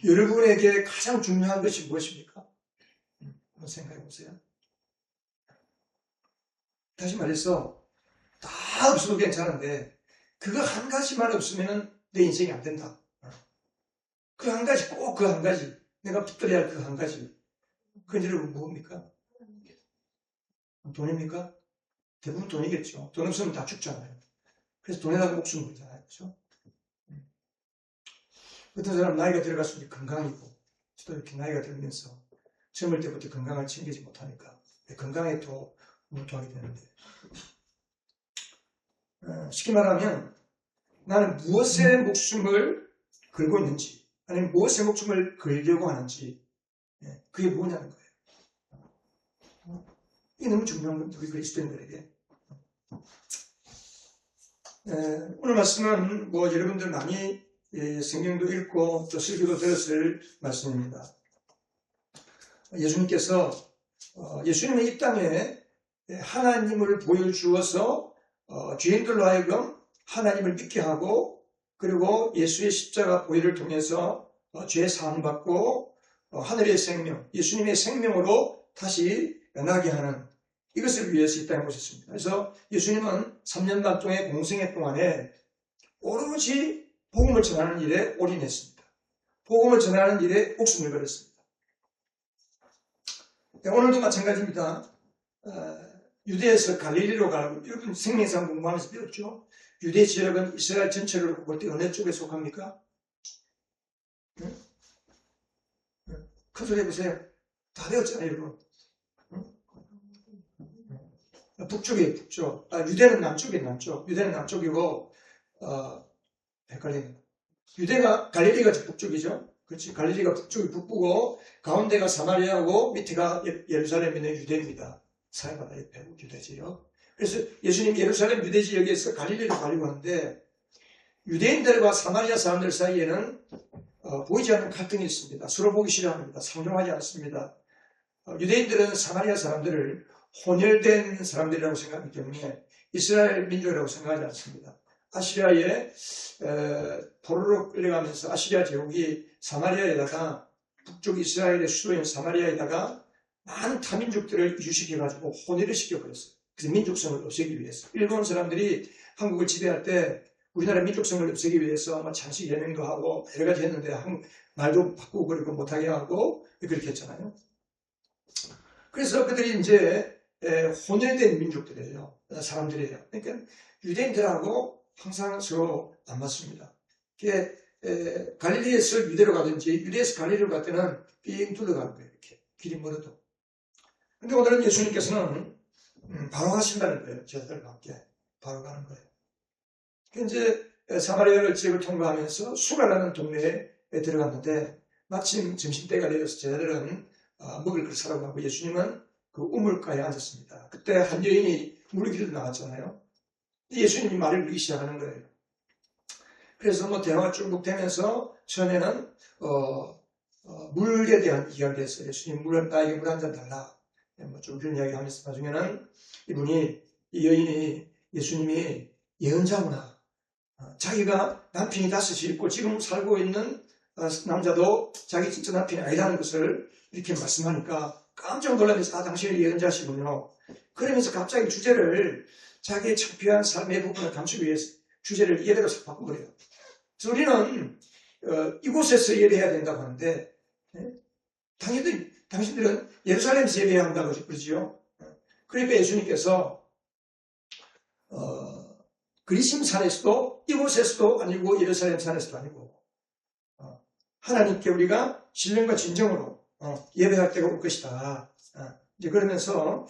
여러분에게 가장 중요한 것이 무엇입니까? 한번 생각해 보세요. 다시 말해서 다 없어도 괜찮은데 그거 한 가지만 없으면 내 인생이 안 된다. 그 한 가지, 꼭 그 한 가지, 내가 붙들어야 할 그 한 가지. 그건 여러분 뭡니까? 돈입니까? 대부분 돈이겠죠. 돈 없으면 다 죽잖아요. 그래서 돈에다가 목숨 걸잖아요. 그렇죠? 어떤 사람 나이가 들어갈수록 건강이고 또 이렇게 나이가 들면서 젊을 때부터 건강을 챙기지 못하니까 건강에 또 몰두하게 되는데 쉽게 말하면 나는 무엇에 목숨을 걸고 있는지 아니면 무엇에 목숨을 걸려고 하는지 그게 뭐냐는 거예요. 이게 너무 중요한 겁니다. 우리 그리스도인들에게. 오늘 말씀은 뭐 여러분들 많이 성경도 읽고 또 설교도 들었을 말씀입니다. 예수님께서 예수님의 이 땅에 하나님을 보여주어서 죄인들로 하여금 하나님을 믿게 하고 그리고 예수의 십자가 보혈을 통해서 죄 사함 받고 하늘의 생명, 예수님의 생명으로 다시 나게 하는 이것을 위해서 이 땅에 오셨습니다. 그래서 예수님은 3년 반 동안의 공생애 동안에 오로지 복음을 전하는 일에 올인했습니다. 복음을 전하는 일에 목숨을 걸었습니다. 오늘도 마찬가지입니다. 유대에서 갈릴리로 가고 여러분 생명상 공부하면서 배웠죠. 유대 지역은 이스라엘 전체를 볼 때 어느 쪽에 속합니까? 큰 소리 해보세요. 다 배웠잖아요, 여러분. 북쪽이에요, 북쪽. 유대는 남쪽이에요, 남쪽. 유대는 남쪽이고, 헷갈리네. 유대가, 갈릴리가 북쪽이죠. 그렇지. 갈릴리가 북쪽이 북부고, 가운데가 사마리아고, 밑에가 예루살렘에 있는 유대입니다. 사해바다 옆에 유대지역. 그래서 예수님이 예루살렘 유대지역에서 갈릴리로 가려고 하는데, 유대인들과 사마리아 사람들 사이에는 보이지 않는 갈등이 있습니다. 서로 보기 싫어합니다. 상종하지 않습니다. 유대인들은 사마리아 사람들을 혼혈된 사람들이라고 생각하기 때문에 이스라엘 민족이라고 생각하지 않습니다. 아시리아에 포로로 끌려가면서 아시리아 제국이 사마리아에다가 북쪽 이스라엘의 수도인 사마리아에다가 많은 타민족들을 이주시켜가지고 혼혈을 시켜버렸어요. 그래서 민족성을 없애기 위해서. 일본 사람들이 한국을 지배할 때 우리나라 민족성을 없애기 위해서 아마 장식 예명도 하고 여러 가지 했는데 말도 바꾸고 그렇게 못하게 하고 그렇게 했잖아요. 그래서 그들이 이제 혼혈된 민족들이에요. 사람들이에요. 그러니까 유대인들하고 항상 서로 안 맞습니다. 갈릴리에서 유대로 가든지 유대에서 갈릴리로 갈 때는 삥 둘러가는 거예요. 이렇게 길이 멀어도. 근데 오늘은 예수님께서는 바로 가신다는 거예요. 제자들과 함께 바로 가는 거예요. 이제 사마리아 지역을 통과하면서 수가라는 동네에 들어갔는데 마침 점심때가 되어서 제자들은 먹을 걸 사러 가고 예수님은 그 우물가에 앉았습니다. 그때 한 여인이 물을 기르러 나왔잖아요. 예수님이 말을 걸기 시작하는 거예요. 그래서 뭐 대화가 쭉 되면서 처음에는 물에 대한 이야기를 했어요. 예수님 나에게 물 한 잔 달라. 뭐 좀 그런 이야기 하면서 나중에는 이 여인이 예수님이 예언자구나. 자기가 남편이 5이 있고 지금 살고 있는 남자도 자기 진짜 남편이 아니라는 것을 이렇게 말씀하니까 깜짝 놀라면서 당신이 예언자시군요. 그러면서 갑자기 주제를 자기의 창피한 삶의 부분을 감추기 위해서 주제를 예배로 싹 바꿔버려요. 그래서 우리는 이곳에서 예배해야 된다고 하는데 당신들은 예루살렘에서 예배해야 한다고 그러지요. 그러니까 예수님께서 그리심 산에서도 이곳에서도 아니고 예루살렘 산에서도 아니고 하나님께 우리가 신령과 진정으로 예배할 때가 올 것이다. 이제 그러면서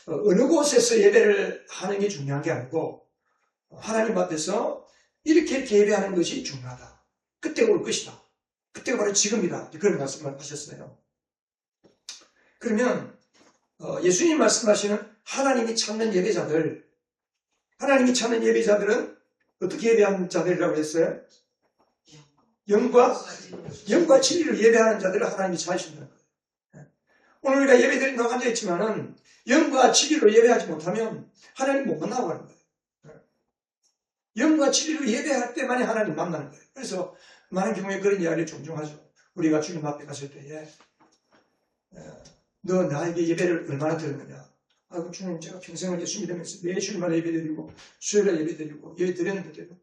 어느 곳에서 예배를 하는 게 중요한 게 아니고 하나님 앞에서 이렇게 예배하는 것이 중요하다. 그때가 올 것이다. 그때가 바로 지금이다. 그런 말씀을 하셨어요. 그러면 예수님 말씀하시는 하나님이 찾는 예배자들은 어떻게 예배하는 자들이라고 했어요? 영과 진리를 예배하는 자들을 하나님이 찾으신다는 거예요. 오늘 우리가 예배드린다고 앉아있지만은 영과 진리로 예배하지 못하면 하나님 못 만나고 가는 거예요. 영과 진리로 예배할 때만이 하나님 만나는 거예요. 그래서 많은 경우에 그런 이야기를 종종 하죠. 우리가 주님 앞에 갔을 때에 너 나에게 예배를 얼마나 드렸느냐. 아이고 주님 제가 평생을 예수 믿으면서 매 주일마다 예배드리고 수요일에 예배드리고 예배 드렸는데도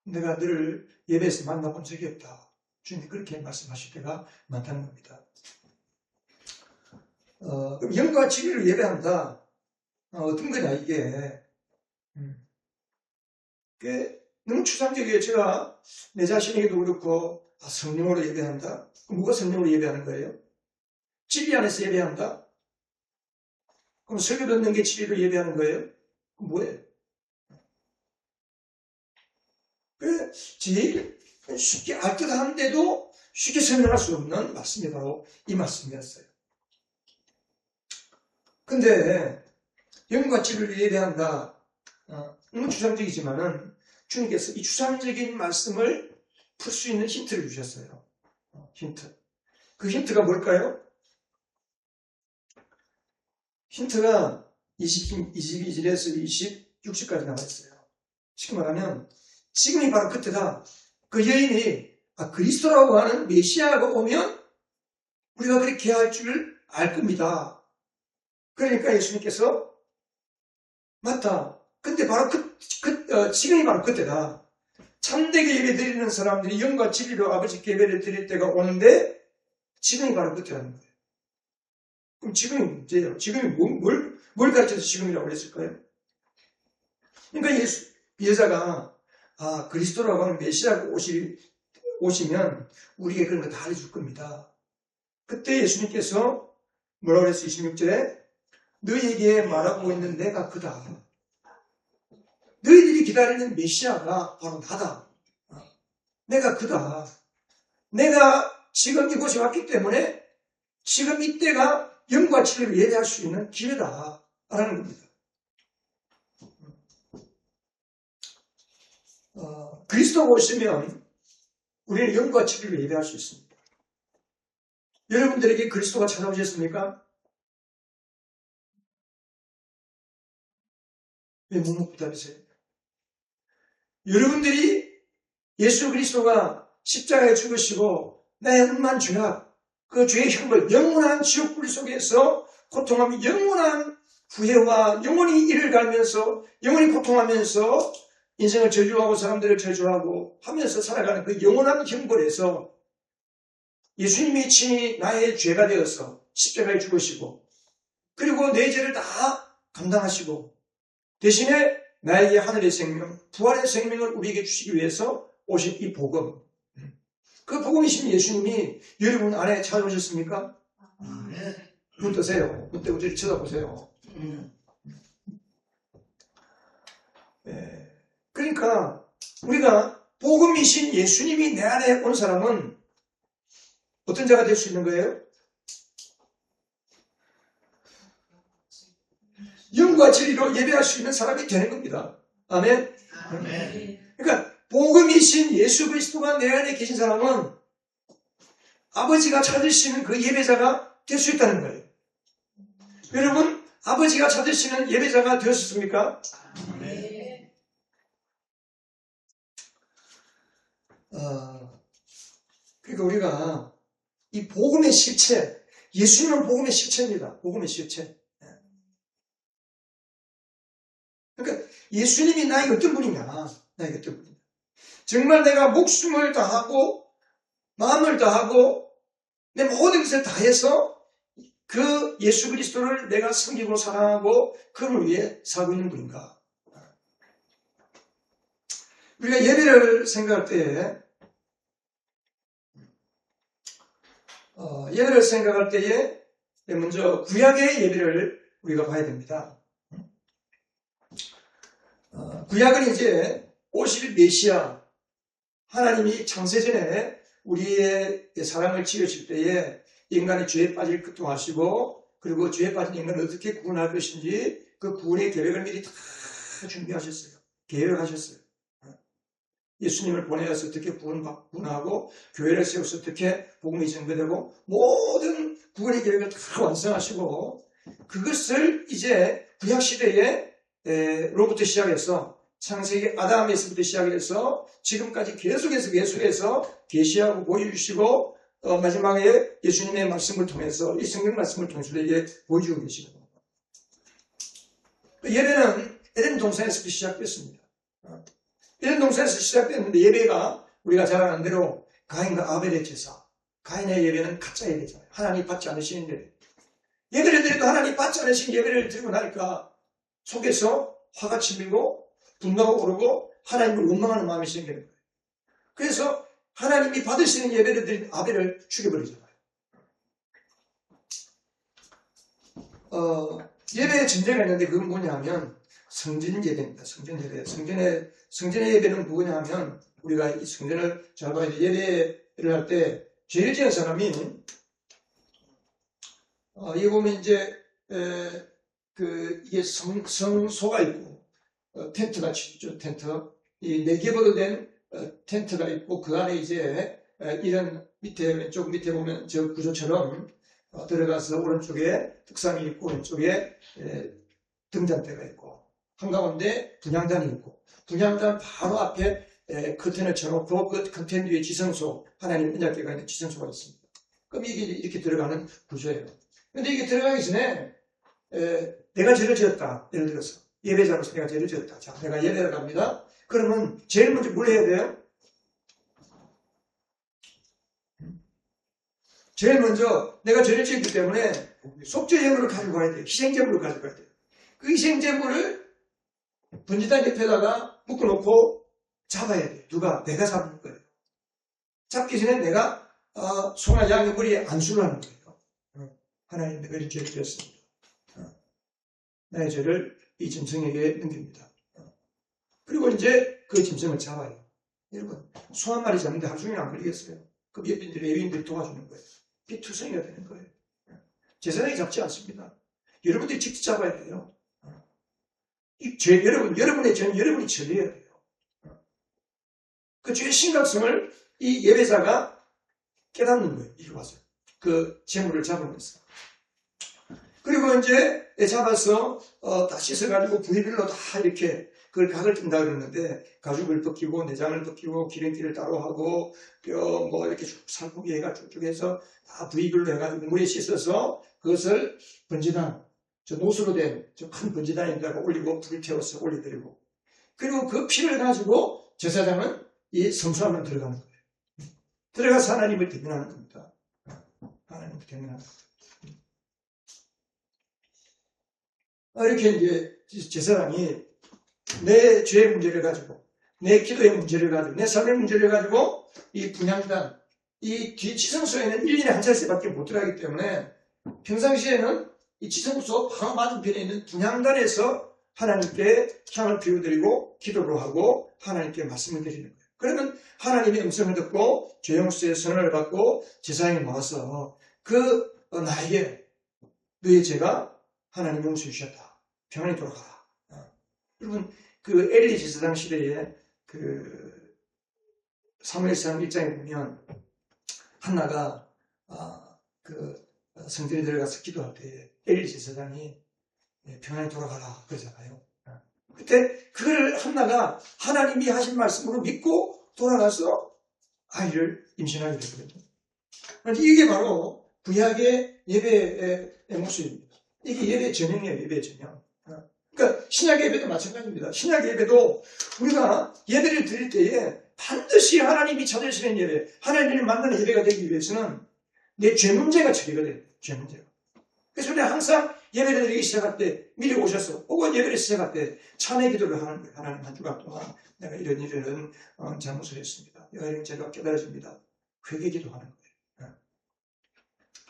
내가 너를 예배에서 만나본 적이 없다. 주님이 그렇게 말씀하실 때가 많다는 겁니다. 그럼 영과 진리를 예배한다. 어떤 거냐 이게. 너무 추상적이에요. 제가 내 자신에게도 그렇고 성령으로 예배한다. 그럼 누가 성령으로 예배하는 거예요? 진리 안에서 예배한다? 그럼 설교 듣는 게 진리로 예배하는 거예요? 그럼 뭐예요? 제일 쉽게 알듯한데도 쉽게 설명할 수 없는 말씀이 바로 이 말씀이었어요. 근데 영과 진리를 예배한다. 너무 추상적이지만은 주님께서 이 추상적인 말씀을 풀 수 있는 힌트를 주셨어요. 힌트. 그 힌트가 뭘까요? 힌트가 22절에서 26절까지 나와 있어요. 쉽게 말하면 지금이 바로 그때다. 그 여인이 그리스도라고 하는 메시아가 오면 우리가 그렇게 할 줄 알 겁니다. 그러니까 예수님께서 맞다. 근데 바로 지금이 바로 그때다. 참되게 예배 드리는 사람들이 영과 진리로 아버지께 예배를 드릴 때가 오는데 지금이 바로 그때라는 거예요. 그럼 지금이 문제예요. 지금이 뭘 가르쳐서 지금이라고 그랬을까요? 그러니까 이 여자가 그리스도라고 하는 메시아가 오시면 우리에게 그런 거 다 알려줄 겁니다. 그때 예수님께서 뭐라고 그랬어요? 26절에 너희에게 말하고 있는 내가 그다. 너희들이 기다리는 메시아가 바로 나다. 내가 그다. 내가 지금 이곳에 왔기 때문에 지금 이때가 영과 진리를 예배할 수 있는 기회다. 라는 겁니다. 그리스도가 오시면 우리는 영과 진리를 예배할 수 있습니다. 여러분들에게 그리스도가 찾아오셨습니까? 왜 묵묵부답이세요? 여러분들이 예수 그리스도가 십자가에 죽으시고 나의 음란 죄악, 그 죄의 형벌, 영원한 지옥불 속에서 고통하며 영원한 후회와 영원히 이를 갈면서 영원히 고통하면서 인생을 저주하고 사람들을 저주하고 하면서 살아가는 그 영원한 형벌에서 예수님이 친히 나의 죄가 되어서 십자가에 죽으시고 그리고 내 죄를 다 감당하시고 대신에 나에게 하늘의 생명, 부활의 생명을 우리에게 주시기 위해서 오신 이 복음, 그 복음이신 예수님이 여러분 안에 찾아오셨습니까? 눈 뜨세요. 눈 뜨고 저를 쳐다보세요. 그러니까 우리가 복음이신 예수님이 내 안에 온 사람은 어떤 자가 될 수 있는 거예요? 영과 진리로 예배할 수 있는 사람이 되는 겁니다. 아멘? 그러니까 복음이신 예수 그리스도가 내 안에 계신 사람은 아버지가 찾으시는 그 예배자가 될 수 있다는 거예요. 여러분, 아버지가 찾으시는 예배자가 되었습니까? 그러니까 우리가 이 복음의 실체, 예수님은 복음의 실체입니다. 복음의 실체. 그러니까 예수님이 나에게 어떤 분이냐, 나에게 어떤 분이냐. 정말 내가 목숨을 다하고 마음을 다하고 내 모든 것을 다해서 그 예수 그리스도를 내가 섬기고 사랑하고 그를 위해 살고 있는 분인가. 우리가 예배를 생각할 때에 먼저 구약의 예배를 우리가 봐야 됩니다. 구약은 이제 오실 메시아, 하나님이 창세전에 우리의 사랑을 지으실 때에 인간이 죄에 빠질 고통하시고 그리고 죄에 빠진 인간을 어떻게 구원할 것인지 그 구원의 계획을 미리 다 준비하셨어요. 계획하셨어요. 예수님을 보내어서 어떻게 구원하고 교회를 세워서 어떻게 복음이 전개되고 모든 구원의 계획을 다 완성하시고 그것을 이제 구약시대에 로부터 시작해서 창세기 아담에서부터 시작해서 지금까지 계속해서 계시하고 보여주시고 마지막에 예수님의 말씀을 통해서 이 성경 말씀을 통해서 우리에게 보여주고 계시거든요. 예배는 에덴 동산에서 시작됐습니다. 에덴 동산에서 시작됐는데 예배가 우리가 잘 아는 대로 가인과 아벨의 제사, 가인의 예배는 가짜 예배잖아요. 하나님 받지 않으시는 예배. 예배를 드려도 하나님 받지 않으신 예배를 드리고 나니까 속에서 화가 치밀고 분노가 오르고 하나님을 원망하는 마음이 생기는 거예요. 그래서 하나님이 받으시는 예배를 드린 아벨을 죽여버리잖아요. 예배의 전제가 있는데 그건 뭐냐면 성전 예배입니다. 성전 예배. 성전의 예배는 뭐냐 하면 우리가 이 성전을 잘 봐야 돼. 예배를 할 때 죄를 지은 사람이 여기 보면 이제 이게 성소가 있고 텐트 같이 있죠. 텐트. 이 4개부로 된 텐트가 있고 그 안에 이제 이런 밑에 왼쪽 밑에 보면 저 구조처럼 들어가서 오른쪽에 특상이 있고 왼쪽에 등잔대가 있고 한가운데 분향단이 있고 분향단 바로 앞에 커튼을 쳐놓고 그 커튼 위에 지성소 하나님 언약궤가 있는 지성소가 있습니다. 그럼 이게 이렇게 들어가는 구조예요. 근데 이게 들어가기 전에 내가 죄를 지었다. 예를 들어서 예배자로서 내가 죄를 지었다. 자, 내가 예배를 갑니다. 그러면 제일 먼저 뭘 해야 돼요? 제일 먼저 내가 죄를 지었기 때문에 속죄제물을 가지고 가야 돼요. 희생제물을 가지고 가야 돼요. 그 희생제물을 번제단 옆에다가 묶어놓고 잡아야 돼요. 누가? 내가 잡는 거예요. 잡기 전에 내가 소나 양의 머리에 안수를 하는 거예요. 하나님 내가 이렇게 죄를 지었습니다. 나의 죄를 이 짐승에게 넘깁니다. 그리고 이제 그 짐승을 잡아요. 여러분 소 한 마리 잡는데 하루 종일 안 걸리겠어요? 그 예비인들이 도와주는 거예요. 피투성이가 되는 거예요. 제사장이 잡지 않습니다. 여러분들이 직접 잡아야 돼요. 여러분의 죄는 여러분이 처리해야 돼요. 그 죄의 심각성을 이 예배자가 깨닫는 거예요. 이리 와서. 그 재물을 잡으면서. 그리고 이제 잡아서 다 씻어가지고 부위별로 다 이렇게 그걸 각을 뜬다 그러는데 가죽을 벗기고 내장을 벗기고 기름기를 따로 하고 뼈 뭐 이렇게 살포기 해가지고 쭉 해서 다 부위별로 해가지고 물에 씻어서 그것을 번제단 저 노수로 된 저 큰 번제단에다가 올리고 불을 태워서 올려드리고 그리고 그 피를 가지고 제사장은 이 성소안으로 들어가는 거예요. 들어가서 하나님을 대면하는 겁니다. 하나님을 대면하는 겁니다. 이렇게 이제 제사장이 내 죄의 문제를 가지고 내 기도의 문제를 가지고 내 삶의 문제를 가지고 이 분향단 이 뒤 지성소에는 1년에 한 차례밖에 못 들어가기 때문에 평상시에는 이 지성소 바로 맞은편에 있는 분향단에서 하나님께 향을 피워드리고 기도를 하고 하나님께 말씀을 드리는 거예요. 그러면 하나님의 음성을 듣고 죄용수의 선언을 받고 제사장이 모아서 나에게 너의 죄가 하나님 용서해 주셨다. 평안히 돌아가라. 여러분 그 엘리 제사장 시대에 그 사무엘상 1장에 보면 한나가 그 성전에 들어가서 기도할 때 엘리 제사장이 평안히 돌아가라 그러잖아요. 그때 그걸 한나가 하나님이 하신 말씀으로 믿고 돌아가서 아이를 임신하게 되거든요. 이게 바로 구약의 예배의 모습입니다. 이게 예배 전형이에요. 예배 전형. 그러니까 신약 예배도 마찬가지입니다. 신약 예배도 우리가 예배를 드릴 때에 반드시 하나님이 찾으시는 예배, 하나님을 만나는 예배가 되기 위해서는 내 죄 문제가 처리가 돼요. 죄 문제가. 그래서 우리가 항상 예배를 드리기 시작할 때 미리 오셔서 혹은 예배를 시작할 때 찬의 기도를 하는 거예요. 하나님 한 주간 동안 내가 이런 잘못을 했습니다. 이런 제가 깨달아집니다. 회개 기도하는 거예요.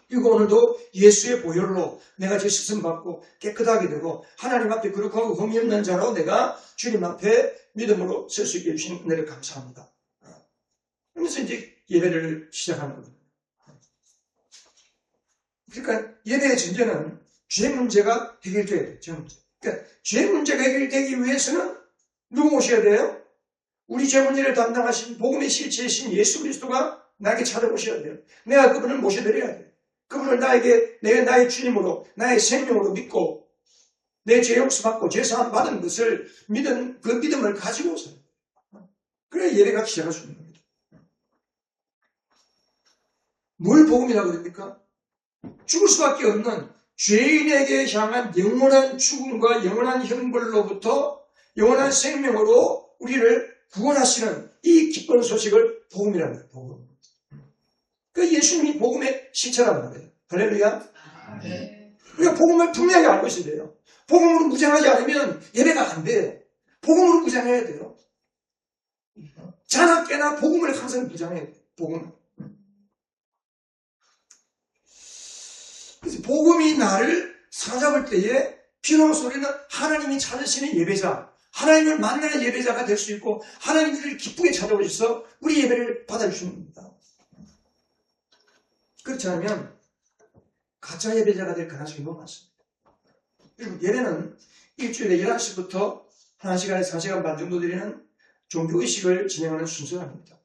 그리고 오늘도 예수의 보혈로 내가 죄 씻음 받고 깨끗하게 되고 하나님 앞에 거룩하고 흠이 없는 자로 내가 주님 앞에 믿음으로 설 수 있게 해주신 은혜를 감사합니다. 그러면서 이제 예배를 시작하는 겁니다. 그러니까 예배의 전제는 죄 문제가 해결돼야 돼요. 죄 문제. 그러니까 죄 문제가 해결되기 위해서는 누구 모셔야 돼요? 우리 죄 문제를 담당하신 복음의 실체이신 예수 그리스도가 나에게 찾아오셔야 돼요. 내가 그분을 모셔드려야 돼요. 그분을 나에게 나의 주님으로 나의 생명으로 믿고 내 죄 용서 받고 죄 사함 받은 것을 믿은 그 믿음을 가지고 살아요. 그래야 예배가 시작할 수 있는 겁니다. 뭘 복음이라고 그럽니까? 죽을 수밖에 없는 죄인에게 향한 영원한 죽음과 영원한 형벌로부터 영원한 생명으로 우리를 구원하시는 이 기쁜 소식을 복음이라는 거예요. 복음. 그 예수님이 복음의 실체라는 거예요. 할렐루야. 네. 우리가 복음을 분명하게 알고 있어야 돼요. 복음으로 무장하지 않으면 예배가 안 돼요. 복음으로 무장해야 돼요. 자나깨나 복음을 항상 무장해야 돼요. 복음. 그래서 복음이 나를 사로잡을 때에 비로소 우리는 하나님이 찾으시는 예배자, 하나님을 만나는 예배자가 될 수 있고 하나님을 기쁘게 찾아오셔서 우리 예배를 받아주시는 겁니다. 그렇지 않으면 가짜 예배자가 될 가능성이 너무 많습니다. 그리고 예배는 일주일에 11시부터 1시간에서 1시간 반 정도 드리는 종교의식을 진행하는 순서가 아닙니다.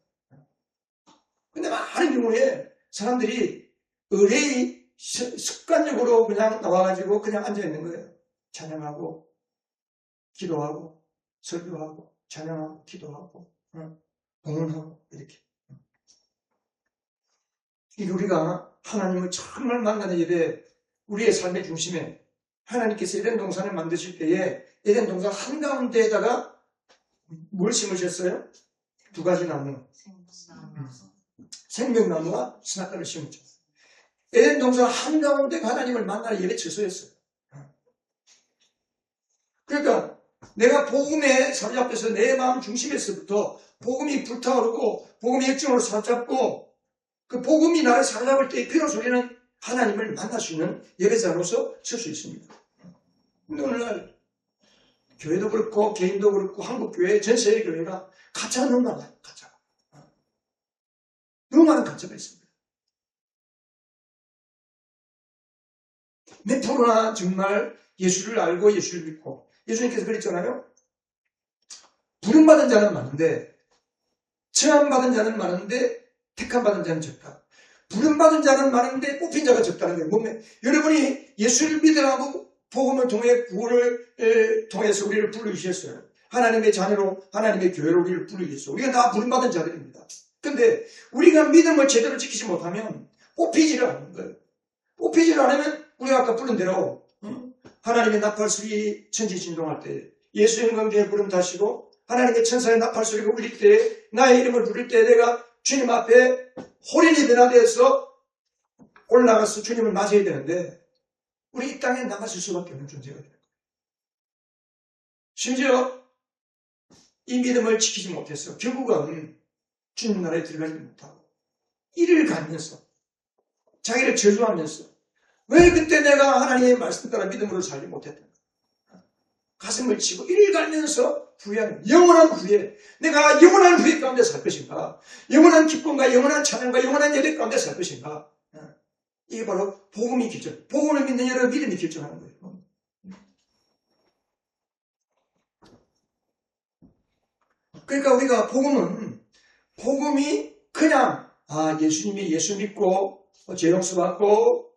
근데 많은 경우에 사람들이 의뢰의 습관적으로 그냥 나와가지고 그냥 앉아있는 거예요. 찬양하고, 기도하고, 설교하고, 찬양하고, 기도하고, 공헌하고, 이렇게. 이 우리가 하나님을 정말 만나는 예배, 우리의 삶의 중심에 하나님께서 에덴 동산을 만드실 때에 에덴 동산 한가운데에다가 뭘 심으셨어요? 두 가지 나무. 생명나무와 스나가를 심었죠. 에덴 동산 한가운데 하나님을 만나는 예배 처소였어요. 그러니까 내가 복음에 사로잡혀서 내 마음 중심에서부터 복음이 불타오르고 복음의 열정으로 사로잡고 그 복음이 나를 사로잡을 때 비로소 우리는 하나님을 만날 수 있는 예배자로서 설 수 있습니다. 근데 오늘날 교회도 그렇고 개인도 그렇고 한국교회 전세의 교회가 가짜가 너무 많아요. 가짜가. 너무 많은 가짜가 있습니다. 몇 프로나 정말 예수를 알고 예수를 믿고 예수님께서 그랬잖아요. 부름받은 자는 많은데 체험받은 자는 많은데 택함받은 자는 적다. 부름받은 자는 많은데 뽑힌 자가 적다는 거예요. 몸에 여러분이 예수를 믿으라고 복음을 통해 구원을 통해서 우리를 부르셨어요. 하나님의 자녀로 하나님의 교회로 우리를 부르셨어요. 우리가 다 부름받은 자들입니다. 근데 우리가 믿음을 제대로 지키지 못하면 뽑히지를 않는 거예요. 뽑히지를 않으면 우리가 아까 부른 대로 하나님의 나팔소리 천지진동할 때 예수 영광중에 부름 타시고 하나님의 천사의 나팔소리가 울릴 때 나의 이름을 부를 때 내가 주님 앞에 홀인이 변화되어서 올라가서 주님을 맞아야 되는데 우리 이 땅에 나가실 수밖에 없는 존재가 되는 거예요. 심지어 이 믿음을 지키지 못해서 결국은 주님 나라에 들어가지 못하고 이를 가면서 자기를 저주하면서 왜 그때 내가 하나님의 말씀 따라 믿음으로 살지 못했던가 가슴을 치고 이를 갈면서 후회하는 영원한 후회 내가 영원한 후회 가운데 살 것인가 영원한 기쁨과 영원한 찬양과 영원한 예배 가운데 살 것인가 이게 바로 복음이 결정 복음을 믿는 여러 믿음이 결정하는 거예요. 그러니까 우리가 복음이 그냥 예수님이 예수 믿고 죄 용서 받고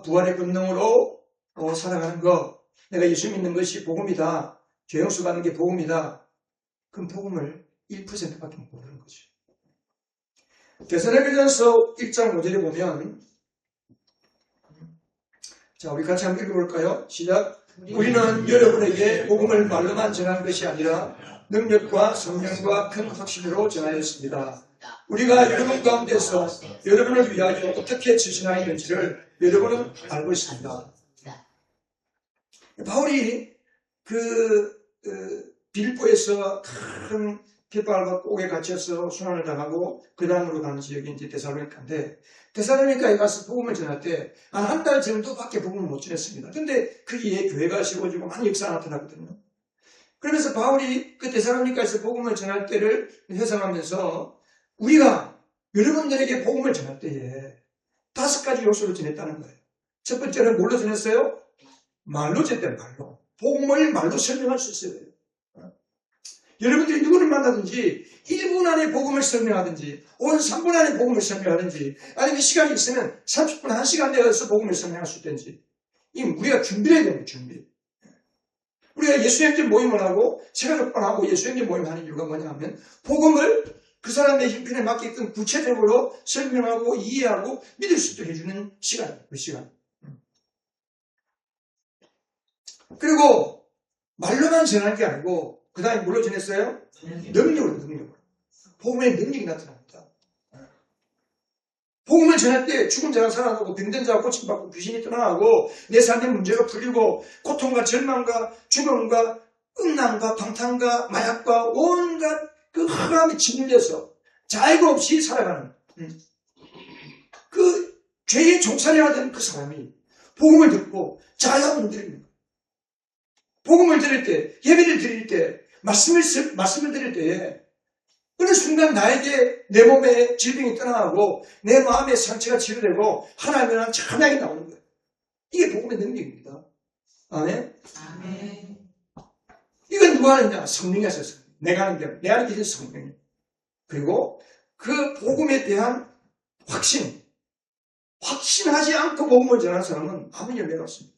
부활의 권능으로 살아가는 거 내가 예수 믿는 것이 복음이다. 죄 용서 받는 게 복음이다. 그럼 복음을 1%밖에 못 모르는 거죠. 데살로니가전서 1장 5절에 보면 자 우리 같이 한번 읽어볼까요? 시작. 우리는 여러분에게 복음을 말로만 전한 것이 아니라 능력과 성령과 큰 확신으로 전하였습니다. 우리가 여러분 가운데서 여러분을 위하여 어떻게 지신하였는지를 여러분은 알고 있습니다. 바울이 빌보에서 큰 핍박을 받고 옥에 갇혀서 순환을 당하고 그 다음으로 가는 지역이 이제 데살로니카인데 데살로니카에 가서 복음을 전할 때 한 달 정도밖에 복음을 못 전했습니다. 근데 거기에 교회가 세워지고 많은 역사가 나타났거든요. 그러면서 바울이 그 데살로니카에서 복음을 전할 때를 회상하면서 우리가 여러분들에게 복음을 전할 때에 5가지 요소를 전했다는 거예요. 첫 번째는 뭘로 전했어요? 말로 전했대요. 말로. 복음을 말로 설명할 수 있어야 돼요. 여러분들이 누구를 만나든지 1분 안에 복음을 설명하든지 혹은 3분 안에 복음을 설명하든지 아니면 시간이 있으면 30분, 1시간 내어서 복음을 설명할 수 있든지 이건 우리가 준비해야 됩니다. 준비. 우리가 예수행전 모임을 하고 세가족반 하고 예수행전 모임을 하는 이유가 뭐냐 하면 복음을 그 사람의 형편에 맞게끔 구체적으로 설명하고 이해하고 믿을 수 있도록 해주는 시간이에요. 그 시간. 그리고 말로만 전하는 게 아니고 그 다음에 뭘로 전했어요? 능력으로. 복음의 능력이 나타납니다. 복음을 전할 때 죽은 자가 살아나고 병든 자가 고침받고 귀신이 떠나가고 내 삶의 문제가 풀리고 고통과 절망과 죽음과 음란과 방탕과 마약과 온갖 그 흑암에 짓눌려서 자유가 없이 살아가는 그 죄의 종살이가 된 그 사람이 복음을 듣고 자유함을 드립니다. 복음을 드릴 때, 예배를 드릴 때, 말씀을 드릴 때에 어느 순간 나에게 내 몸에 질병이 떠나가고 내 마음의 상처가 치료되고 하나님에 대한 찬양이 나오는 거예요. 이게 복음의 능력입니다. 아멘? 아멘. 이건 누가 하느냐? 성령이 하셨어요. 내가 하는 게 내 안에 계신 성령이. 그리고 그 복음에 대한 확신하지 않고 복음을 전하는 사람은 아무 열매가 없습니다.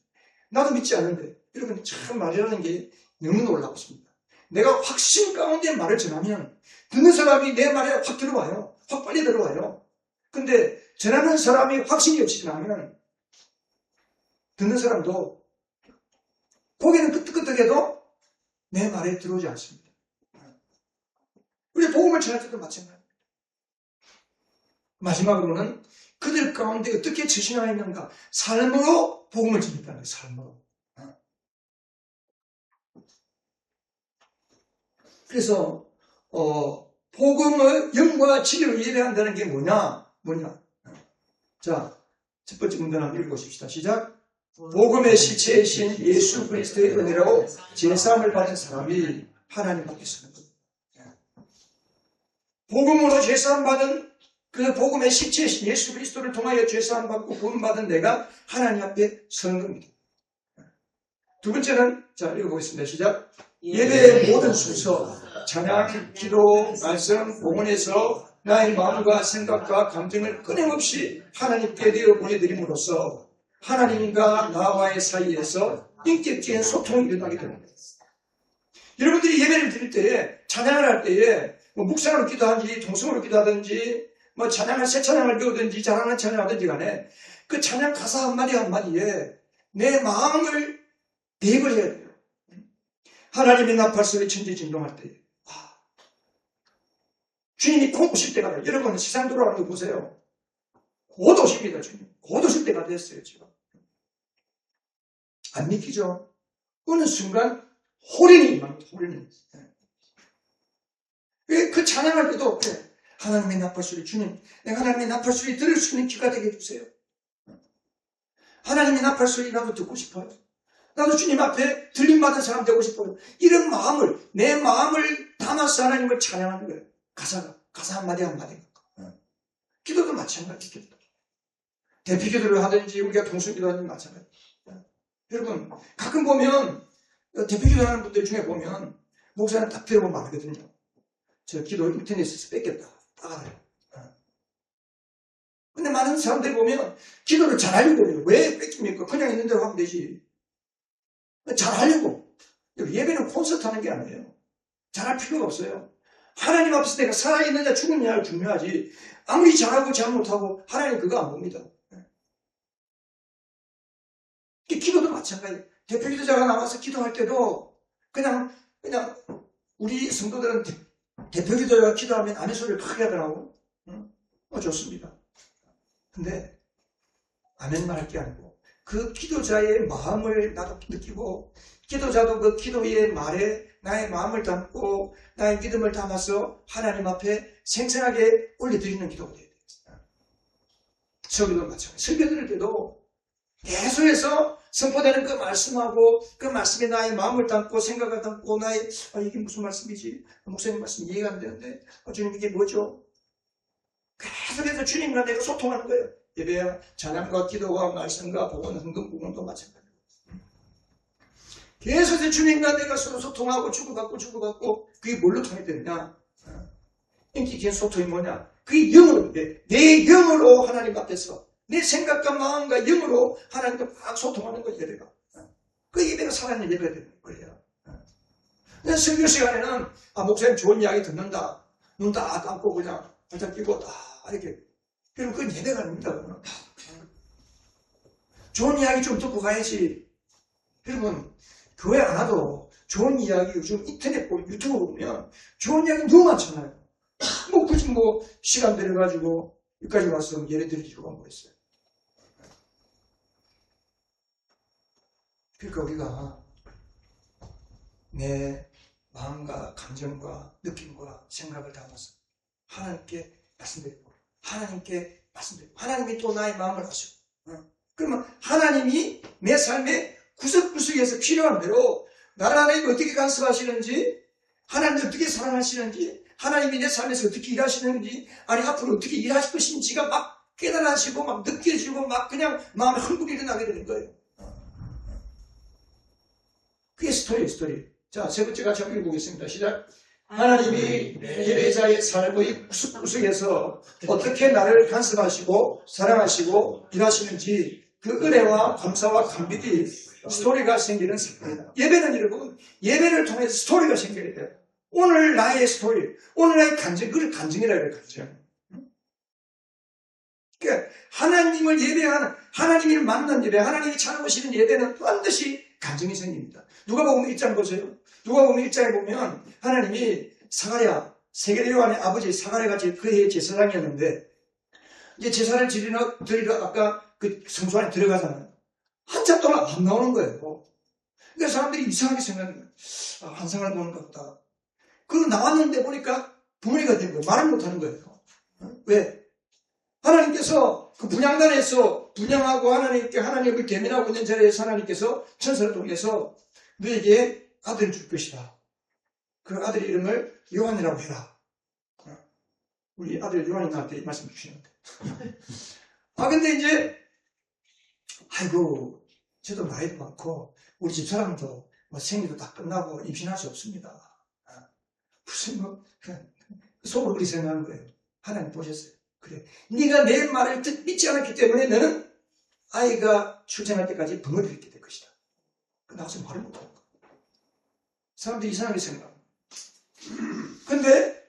나도 믿지 않는데 여러분 참 말이라는 게 너무 놀랍습니다. 내가 확신 가운데 말을 전하면 듣는 사람이 내 말에 확 들어와요. 확 빨리 들어와요. 근데 전하는 사람이 확신이 없이 전하면 듣는 사람도 고개는 끄덕끄덕해도 내 말에 들어오지 않습니다. 우리 복음을 전할 때도 마찬가지입니다. 마지막으로는 그들 가운데 어떻게 처신하여 있는가? 삶으로 복음을 전했다는 거예요. 삶으로. 그래서 복음의 영과 진리를 예배한다는 게 뭐냐? 자, 첫 번째 문단 한번 읽어보십시다. 시작. 복음의 실체이신 예수 그리스도의 은혜로 제사함을 받은 사람이 하나님 앞에 서는 겁니다. 복음으로 제사함 받은 그 복음의 실체이신 예수 그리스도를 통하여 제사함 받고 구원받은 내가 하나님 앞에 서는 겁니다. 두 번째는 자 읽어보겠습니다. 시작. 예배의 모든 순서, 찬양, 기도, 말씀, 공헌에서 나의 마음과 생각과 감정을 끊임없이 하나님께 내어 보내드림으로써 하나님과 나와의 사이에서 인격적인 소통이 일어나게 됩니다. 여러분들이 예배를 드릴 때에 찬양을 할 때에 묵상으로 기도하든지 동성으로 기도하든지 찬양을 새 찬양을 배우든지 자랑하는 찬양을 하든지 간에 그 찬양 가사 한마디 한마디에 내 마음을 대입을 해야 돼요. 하나님의 나팔소리 천지진동할 때 주님이 곧 오실 때가 돼요. 여러분 세상 돌아가는 거 보세요. 곧 오십니다. 주님. 곧 오실 때가 됐어요. 지금. 안 믿기죠? 어느 순간 호련이 임합니다. 호련이. 그 찬양할 때도 하나님의 나팔소리 주님 내가 하나님의 나팔소리 들을 수 있는 귀가 되게 해주세요. 하나님의 나팔소리 나도 듣고 싶어요. 나도 주님 앞에 들림받은 사람 되고 싶어요. 이런 마음을 내 마음을 담아서 하나님을 찬양하는 거예요. 가사 한마디 한마디. 기도도 마찬가지입니다. 대피 기도를 하든지 우리가 동성기도 하든지 마찬가지. 여러분 가끔 보면 대피 기도하는 분들 중에 보면 목사는 딱 들어보면 말하거든요. 저 기도 인터넷에서 뺏겼다. 딱 알아요. 근데 많은 사람들이 보면 기도를 잘하려고 해요. 왜 뺏깁니까? 그냥 있는 대로 하면 되지. 잘하려고. 예배는 콘서트 하는 게 아니에요. 잘할 필요가 없어요. 하나님 앞에서 내가 살아있느냐 죽었느냐가 중요하지. 아무리 잘하고 잘못하고 하나님 그거 안 봅니다. 기도도 마찬가지예요. 대표 기도자가 나와서 기도할 때도 그냥 우리 성도들은 대표 기도자가 기도하면 아멘 소리를 크게 하더라고. 좋습니다. 근데 아멘만 할 게 아니고 그 기도자의 마음을 나도 느끼고 기도자도 그 기도의 말에 나의 마음을 담고 나의 믿음을 담아서 하나님 앞에 생생하게 올려드리는 기도가 돼야 돼요. 설교도 마찬가지. 설교 들을 때도 계속해서 선포되는 그 말씀하고 그 말씀에 나의 마음을 담고 생각을 담고 나의 이게 무슨 말씀이지? 목사님 말씀 이해가 안 되는데 주님 이게 뭐죠? 계속해서 주님과 내가 소통하는 거예요. 예배야 찬양과 기도와 말씀과 복음, 헌금, 구원도 마찬가지예요. 계속해서 주님과 내가 서로 소통하고 주고받고 그게 뭘로 통해 되느냐? 인격적인 소통이 뭐냐? 그게 영으로 내 영으로 하나님 앞에서 내 생각과 마음과 영으로 하나님과 막 소통하는 거예요. 예배가. 그 예배가 살아있는 예배가 되는 거예요. 설교 시간에는 목사님 좋은 이야기 듣는다. 눈 딱 감고 그냥 발짝 끼고 딱 이렇게. 그럼 그건 예배가 아닙니다. 그거는. 좋은 이야기 좀 듣고 가야지. 여러분, 교회 안 와도 좋은 이야기 요즘 인터넷 보고 유튜브 보면 좋은 이야기 너무 많잖아요. 굳이 시간 들여가지고 여기까지 와서 예배 드리려고 한 거였어요. 그러니까 우리가 내 마음과 감정과 느낌과 생각을 담아서 하나님께 말씀드리고 하나님이 또 나의 마음을 아시고 그러면 하나님이 내 삶의 구석구석에서 필요한 대로 나를 하나님이 어떻게 간섭하시는지 하나님이 어떻게 사랑하시는지 하나님이 내 삶에서 어떻게 일하시는지 아니 앞으로 어떻게 일하실 것인지가 막 깨달아지고 막 느껴지고 막 그냥 마음에 흥분이 일어나게 되는 거예요. 그게 스토리. 자, 세 번째 같이 한번 읽어보겠습니다. 시작. 하나님이 내 예배자의 삶의 구석구석에서 어떻게 나를 간섭하시고 사랑하시고 일하시는지 그 은혜와 감사와 감격이 스토리가 생기는 사건이다. 예배는 여러분, 예배를 통해서 스토리가 생겨야 돼요. 오늘 나의 스토리, 오늘 나의 간증, 그걸 간증이라고 해요, 간증. 그러니까 하나님을 예배하는, 하나님을 만난 예배, 하나님이 찾아오시는 예배는 반드시 간증이 생깁니다. 누가복음 1장 보세요. 누가복음 1장에 보면 하나님이 사가랴, 세계대왕의 아버지 사가랴가 그 해의 제사장이었는데 이제 제사를 드리러 아까 그 성소 안에 들어가잖아요. 한참 동안 안 나오는 거예요. 그러니까 사람들이 이상하게 생각해요. 환상을 보는 것 같다. 그 나왔는데 보니까 부모리가 된 거예요. 말을 못하는 거예요. 왜? 하나님께서 그 분향단에서 분향하고 하나님께 하나님을 대면하고 있는 자리에서 하나님께서 천사를 통해서 너에게 아들을 줄 것이다. 그 아들 이름을 요한이라고 해라. 우리 아들 요한이 나한테 말씀 주시는데. 근데 이제 아이고 저도 나이도 많고 우리 집사람도 생리도 다 끝나고 임신할 수 없습니다. 무슨 속으로 그렇게 생각하는 거예요. 하나님 보셨어요. 그래, 네가 내 말을 믿지 않았기 때문에 너는 아이가 출생할 때까지 벙어리를 입게 될 것이다. 나와서 말을 못하는 거야. 사람들이 이상하게 생각합니다. 근데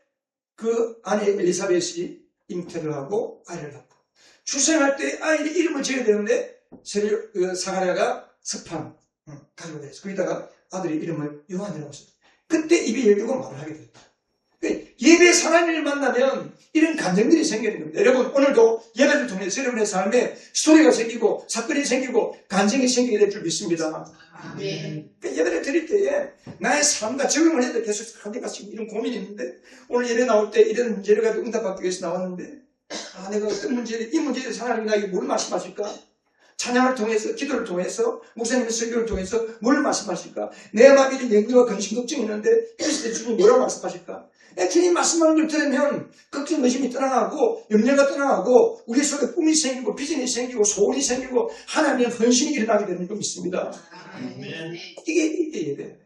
그 아내 엘리사벳이 잉태를 하고 아이를 낳고 출생할 때 아이의 이름을 지어야 되는데 사가랴가 석판 가지고 됐어. 거기다가 아들의 이름을 요한이라고 했어요. 그때 입이 열리고 말을 하게 됐다. 예배에서 하나님을 만나면 이런 감정들이 생기는 겁니다. 여러분 오늘도 예배를 통해서 여러분의 삶에 스토리가 생기고 사건이 생기고 감정이 생기게 될 줄 믿습니다. 예배를 드릴 때에 나의 삶과 적용을 해도 계속 한개가 지금 이런 고민이 있는데 오늘 예배 나올 때 이런 문제를 가지고 응답받기 위해서 나왔는데 내가 어떤 문제를 이 문제에 대해서 하나님이 나에게 뭘 말씀하실까? 찬양을 통해서 기도를 통해서 목사님의 설교를 통해서 뭘 말씀하실까? 내 마음에 이런 염려와 근심 걱정이 있는데 이랬을 때 주님 뭐라고 말씀하실까? 주님 말씀하는 걸 들으면 걱정 의심이 떠나가고 염려가 떠나가고 우리 속에 꿈이 생기고 비전이 생기고 소원이 생기고 하나님의 헌신이 일어나게 되는 걸 믿습니다. 이게 예배예요.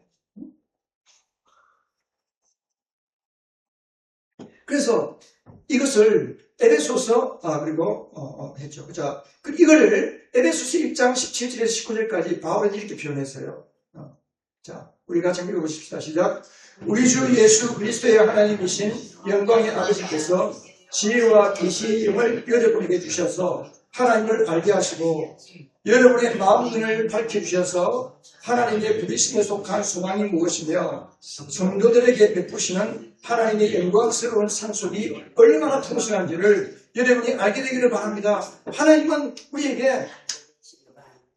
그래서 이것을 에베소서 그리고 했죠. 자, 이거를 에베소서 1장 17절에서 19절까지 바울은 이렇게 표현했어요. 자, 우리 같이 읽어보십시다. 시작. 우리 주 예수 그리스도의 하나님이신 영광의 아버지께서 지혜와 계시의 영을 여러분에게 주셔서 하나님을 알게 하시고 여러분의 마음 눈을 밝혀주셔서 하나님의 부르심에 속한 소망이 무엇이며 성도들에게 베푸시는 하나님의 영광스러운 상속이 얼마나 풍성한지를 여러분이 알게 되기를 바랍니다. 하나님은 우리에게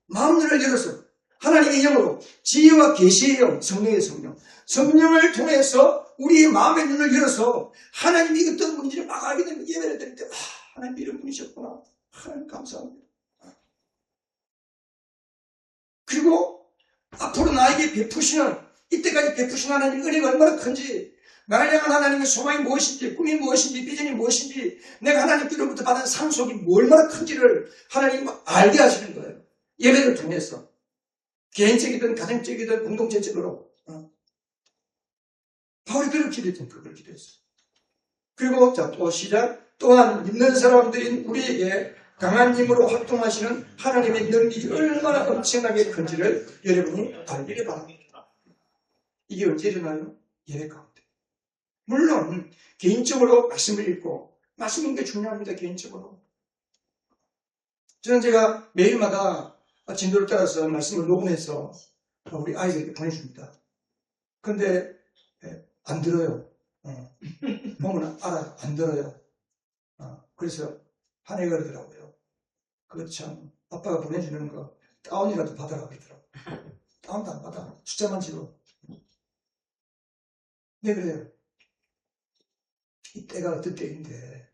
마음 눈을 열어서 하나님의 영으로 지혜와 계시의 영, 성령의 성령, 성령을 통해서 우리의 마음의 눈을 열어서 하나님이 어떤 분인지를 막 알게 되면 예배를 드릴 때 하나님 이런 분이셨구나. 하나님 감사합니다. 그리고 앞으로 나에게 베푸시는 이때까지 베푸신 하나님의 은혜가 얼마나 큰지 나를 향한 하나님의 소망이 무엇인지 꿈이 무엇인지 비전이 무엇인지 내가 하나님께로부터 받은 상속이 얼마나 큰지를 하나님은 알게 하시는 거예요. 예배를 통해서 개인적이든 가정적이든 공동체적으로 바울이 그걸 기도했던 그걸 기도했어요. 그리고 또 시작. 또한 믿는 사람들인 우리에게 강한 힘으로 활동하시는 하나님의 능력이 얼마나 엄청나게 큰지를 여러분이 알기를 바랍니다. 이게 언제 일어나요? 예배 가운데. 물론 개인적으로 말씀을 읽고 말씀 읽는 게 중요합니다. 개인적으로. 저는 제가 매일마다 진도를 따라서 말씀을 녹음해서 우리 아이들에게 보내줍니다. 근데 안 들어요. 보면 알아요. 안 들어요. 그래서 화내가 그러더라고요. 그거 참 아빠가 보내주는 거 다운이라도 받아라 그러더라고요. 다운도 안 받아. 숫자만 집어. 왜 그래요? 이 때가 어떤 때인데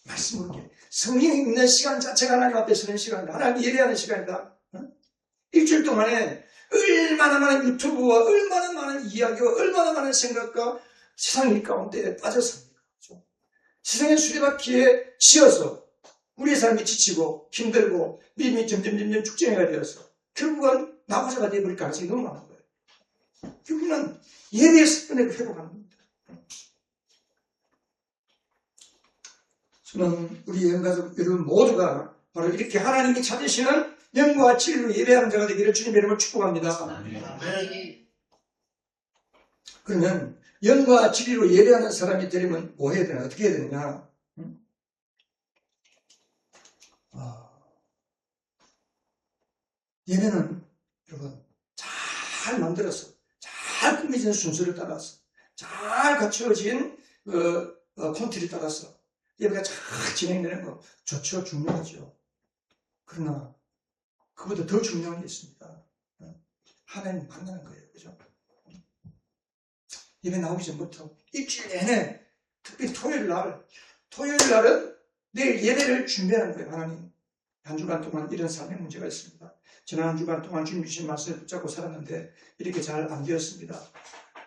말씀을 이렇게 성령이 있는 시간 자체가 하나님 앞에 서는 시간이다. 하나님 예배하는 시간이다. 일주일 동안에 얼마나 많은 유튜브와 얼마나 많은 이야기와 얼마나 많은 생각과 세상 일 가운데 빠졌습니까? 세상의 수레바퀴에 치여서 우리 삶이 지치고 힘들고 믿음이 점점 축제가 되어서 결국은 나고자가 되어버릴 가능성이 너무 많은 거예요. 결국은 예배의 습관을 회복하는 겁니다. 저는 우리 여행가족 여러분 모두가 바로 이렇게 하나님이 찾으시는 영과 진리로 예배하는 자가 되기를 주님의 이름으로 축복합니다. 그러면 영과 진리로 예배하는 사람이 되려면 뭐 해야 되나? 어떻게 해야 되느냐? 예배는 여러분 잘 만들어서 잘 꾸며진 순서를 따라서 잘 갖추어진 콘티를 따라서 예배가 잘 진행되는 거 좋죠. 중요하죠. 그러나 그보다 더 중요한 게 있습니다. 하나님 만나는 거예요. 그죠? 예배 나오기 전부터 일주일 내내 특히 토요일 날은 내일 예배를 준비하는 거예요. 하나님. 한 주간 동안 이런 삶의 문제가 있습니다. 지난 한 주간 동안 주님 주신 말씀을 붙잡고 살았는데 이렇게 잘 안 되었습니다.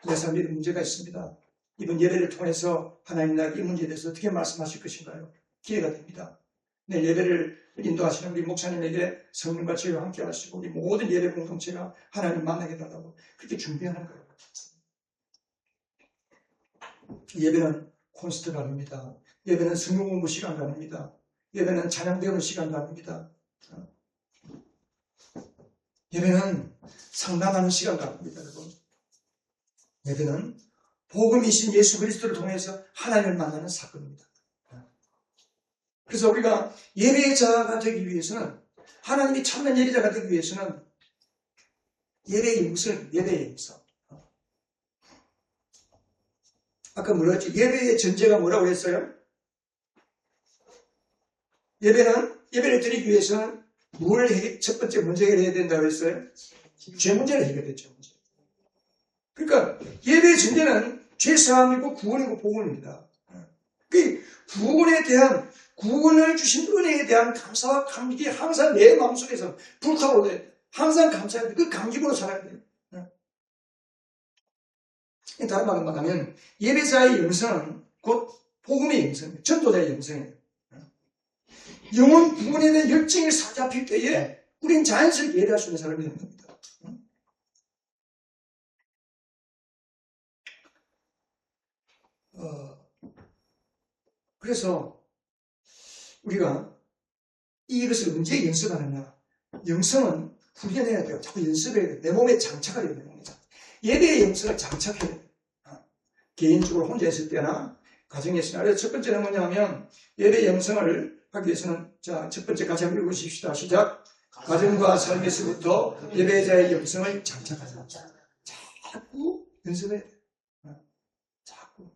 내 삶에 이런 문제가 있습니다. 이번 예배를 통해서 하나님 나에게 이 문제에 대해서 어떻게 말씀하실 것인가요? 기회가 됩니다. 내 예배를 인도하시는 우리 목사님에게 성령과 지혜와 함께 하시고 우리 모든 예배 공동체가 하나님 만나게 달라고 그렇게 준비하는 거예요. 예배는 콘서트가 아닙니다. 예배는 성경 공부 시간도 아닙니다. 예배는 찬양 배우는 시간도 아닙니다. 예배는 상담하는 시간도 아닙니다. 여러분. 예배는 복음이신 예수 그리스도를 통해서 하나님을 만나는 사건입니다. 그래서 우리가 예배자가 되기 위해서는 하나님이 참된 예배자가 되기 위해서는 예배의 영성. 아까 뭐라 했지? 예배의 전제가 뭐라고 했어요? 예배를 드리기 위해서는 첫 번째 문제 해결해야 된다고 했어요? 죄 문제를 해결했죠. 그러니까 예배의 전제는 죄사함이고 구원이고 복음입니다. 그 구원을 주신 은혜에 대한 감사와 감격이 항상 내 마음속에서 불타오르야 돼요. 항상 감사해야 돼요. 그 감격으로 살아야 돼요. 다른 말로 말하면 예배자의 영성은 곧 복음의 영성이에요. 전도자의 영성이에요. 영혼 구원에 대한 열정이 사잡힐 때에 우리는 자연스럽게 예배할 수 있는 사람이 되는 겁니다. 그래서 우리가 이것을 언제 연습하느냐? 영성은 훈련해야 돼요. 자꾸 연습해야 돼요. 내 몸에 장착을 해야 돼요. 예배의 영성을 장착해야 돼요. 개인적으로 혼자 있을 때나 가정에 있으나. 그래서 첫 번째는 뭐냐면 예배의 영성을 하기 위해서는 첫 번째 같이 한번 읽으십시다. 시작. 가정과 삶에서부터 예배자의 영성을 장착하자. 자꾸 연습해야 돼요. 자꾸.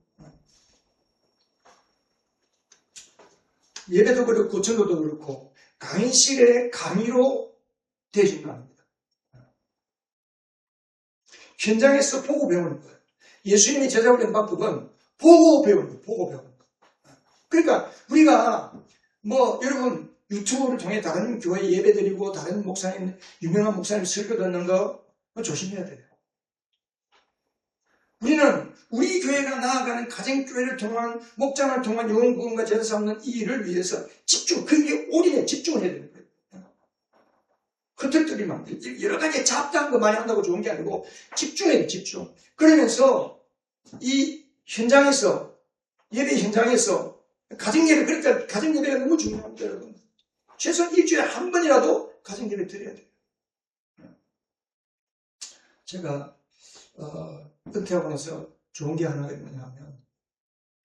예배도 그렇고 전도도 그렇고 강의실의 강의로 되어진 거 아닙니다. 현장에서 보고 배우는 거예요. 예수님이 제자된 방법은 보고 배우는 거예요. 보고 배우는 거예요. 그러니까 우리가 여러분 유튜브를 통해 다른 교회 예배드리고 다른 목사님, 유명한 목사님 설교 듣는 거 조심해야 돼요. 우리는 우리 교회가 나아가는 가정교회를 통한 목장을 통한 영혼 구원과 제사 삼는 이 일을 위해서 그게 올인해 집중을 해야 되는 거예요. 흩어뜨리면 여러 가지 잡다한 거 많이 한다고 좋은 게 아니고 집중해야 돼요. 집중. 그러면서 이 현장에서 예배 현장에서 가정예배, 그러니까 가정예배가 너무 중요합니다. 여러분. 최소한 일주일에 한 번이라도 가정예배 드려야 돼요. 제가 은퇴하고 나서 좋은 게 하나가 있느냐 하면,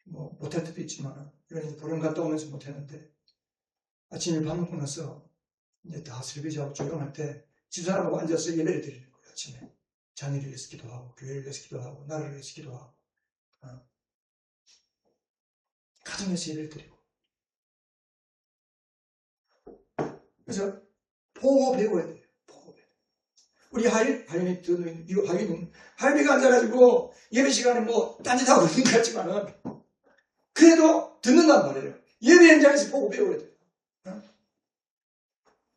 뭐, 못할 때도 있지만, 이런 보름 갔다 오면서 못했는데, 아침에 밥 먹고 나서, 이제 다 설거지하고 조용할 때, 집사람하고 앉아서 예배를 드리는 거예요, 아침에. 자녀를 위해서 기도하고, 교회를 위해서 기도하고, 나라를 위해서 기도하고, 가정에서 예배를 드리고. 그래서, 보고 배워야 돼요, 보고 배워. 우리 하윤이가 앉아가지고, 예배 시간에 뭐, 딴짓하고 있는 것 같지만은, 그래도 듣는단 말이에요. 예배 현장에서 보고 배워야 돼요.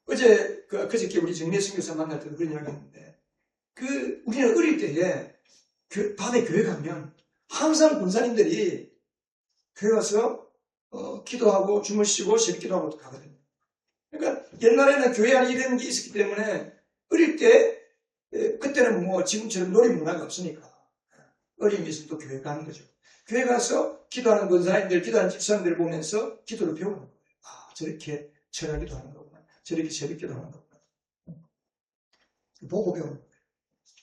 그저께 우리 정례승 교사 만날 때도 그런 이야기 했는데, 우리는 어릴 때에, 밤에 교회 가면, 항상 권사님들이 교회 와서, 기도하고, 줌을 쉬고, 새벽 기도하고 가거든요. 그러니까, 옛날에는 교회 안에 이런 게 있었기 때문에, 어릴 때, 그때는 뭐, 지금처럼 놀이 문화가 없으니까, 어린이 있으면 또 교회 가는 거죠. 교회 가서 기도하는 권사님들, 기도하는 집사님들을 보면서 기도를 배우는 거예요. 저렇게 철학기도 하는 거구나. 저렇게 새벽기도 하는 거구나. 보고 배우는 거예요.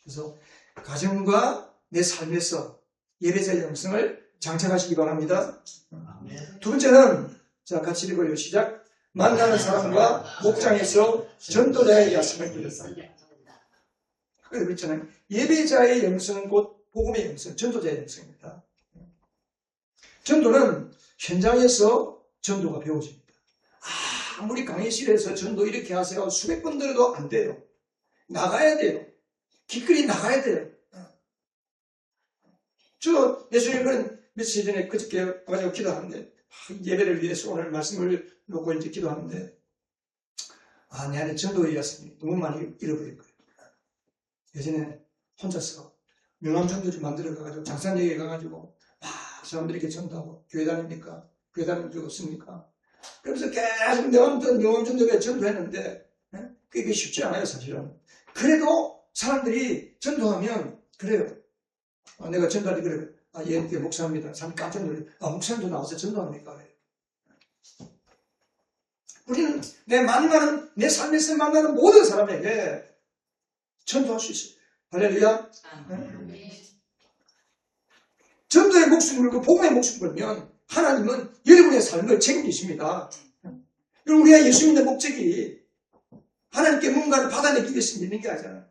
그래서 가정과 내 삶에서 예배자의 영성을 장착하시기 바랍니다. 두 번째는, 자, 같이 읽어요. 시작. 만나는 사람과 목장에서 전도자의 야성을 부렸다. 그래서 그렇잖아요. 예배자의 영성은 곧 복음의 영성, 전도자의 영성입니다. 전도는 현장에서 전도가 배워집니다. 아무리 강의실에서 전도 이렇게 하세요. 수백 번 들어도 안 돼요. 나가야 돼요. 길거리 나가야 돼요. 저 예수님 그런 며칠 전에 그저께 와가지고 기도하는데, 예배를 위해서 오늘 말씀을 놓고 이제 기도하는데, 내 안에 전도의 야성이 너무 많이 잃어버린 거예요. 예전에 혼자서 명함전도를 만들어가지고 장산역에 가가지고 사람들에게 전도하고, 교회 다닙니까? 교회 다닌 적 없습니까? 그래서 계속 명함전도에 전도했는데, 그게 쉽지 않아요, 사실은. 그래도 사람들이 전도하면, 그래요. 내가 전도할 때 그래요. 얘 목사입니다. 사람 깜짝 놀래요. 목사님도 나와서 전도합니까? 그래요. 우리는 내 삶에서 만나는 모든 사람에게 전도할 수 있어요. 할렐루야. 전도의 목숨 걸고 복음의 목숨 걸면 하나님은 여러분의 삶을 책임지십니다. 우리가 예수 믿는 목적이 하나님께 뭔가를 받아내기 위해서 믿는 게 아니잖아요.